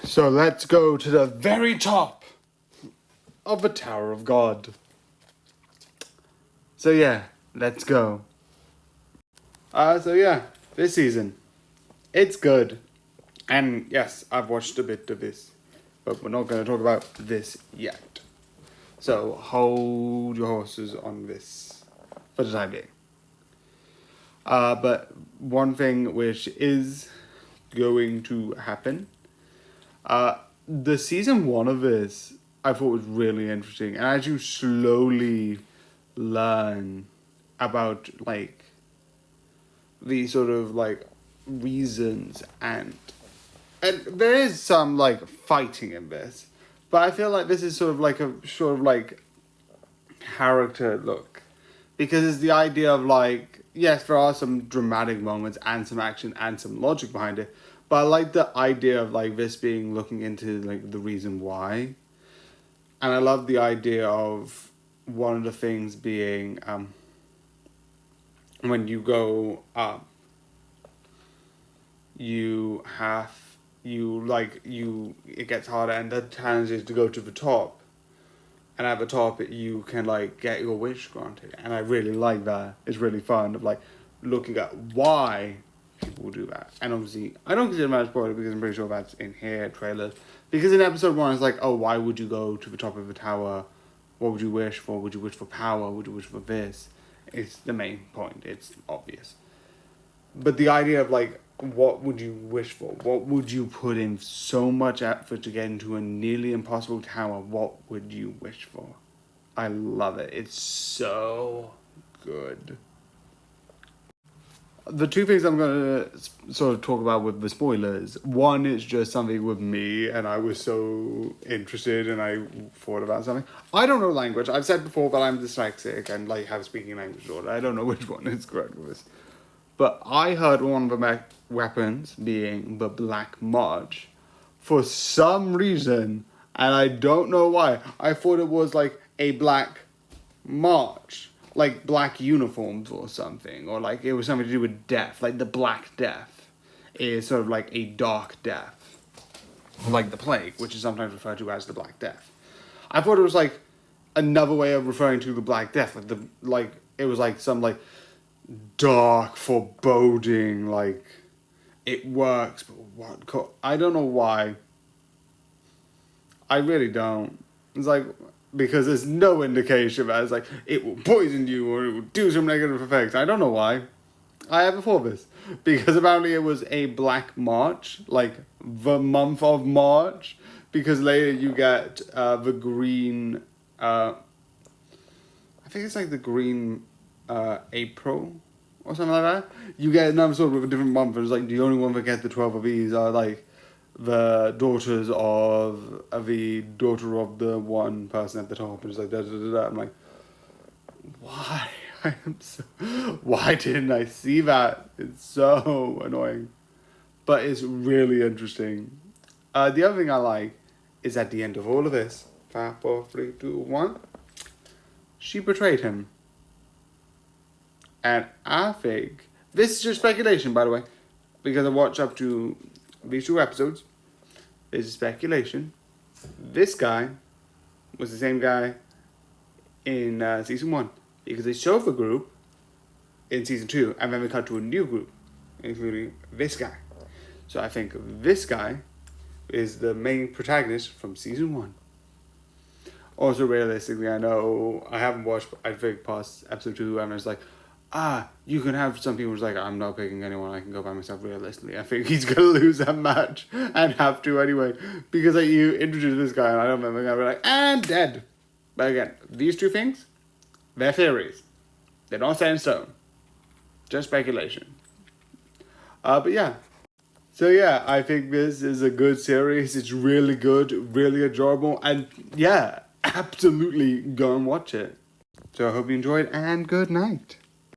So let's go to the very top of the Tower of God. So yeah, let's go. This season, it's good. And yes, I've watched a bit of this, but we're not going to talk about this yet. So hold your horses on this for the time being. But one thing which is going to happen, the season 1 of this I thought was really interesting, and as you slowly learn about like the sort of like reasons and there is some like fighting in this, but I feel like this is sort of like character look, because it's the idea of like, yes, there are some dramatic moments and some action and some logic behind it, but I like the idea of like this being looking into like the reason why. And I love the idea of one of the things being when you go up, it gets harder, and the challenge is to go to the top. And at the top, you can like get your wish granted, and I really like that. It's really fun of like looking at why people do that. And obviously, I don't consider that a spoiler because I'm pretty sure that's in here trailers. Because in episode 1, it's like, oh, why would you go to the top of the tower? What would you wish for? Would you wish for power? Would you wish for this? It's the main point. It's obvious. But the idea of like, what would you wish for? What would you put in so much effort to get into a nearly impossible tower? What would you wish for? I love it. It's so good. The two things I'm going to sort of talk about with the spoilers. One is just something with me, and I was so interested and I thought about something. I don't know language. I've said before that I'm dyslexic and like have speaking language disorder. I don't know which one is correct with this. But I heard one of the weapons being the Black March for some reason, and I don't know why. I thought it was like a Black March, like black uniforms or something, or like it was something to do with death, like the Black Death is sort of like a dark death, like the plague, which is sometimes referred to as the Black Death. I thought it was like another way of referring to the Black Death, like it was like some like dark foreboding, like it works, but what? I don't know why. I really don't. It's like, because there's no indication that it's like it will poison you or it will do some negative effects. I don't know why. I have thought this because apparently it was a Black March, like the month of March, because later you get the green. I think it's like the green April or something like that. You get another sort of a different month. It's like the only one that get the 12 of these are like the daughters of the daughter of the one person at the top. And it's like da da da da. I'm like, why? Why didn't I see that? It's so annoying, but it's really interesting. The other thing I like is at the end of all of this, 5, 4, 3, 2, 1, she betrayed him. And I think, this is just speculation, by the way, because I watched up to these 2 episodes. This is speculation. This guy was the same guy in season 1, because they showed the group in season 2, and then we cut to a new group, including this guy. So I think this guy is the main protagonist from season 1. Also, realistically, I know I haven't watched, I think, past episode 2, and it's like, you can have some people who's like, I'm not picking anyone, I can go by myself. Realistically, I think he's gonna lose that match and have to anyway, because like you introduce this guy and I don't remember, I'm like, and dead. But again, these 2 things, they're theories. They're not set in stone. Just speculation. But yeah. So yeah, I think this is a good series. It's really good, really enjoyable, and yeah, absolutely go and watch it. So I hope you enjoyed, and good night.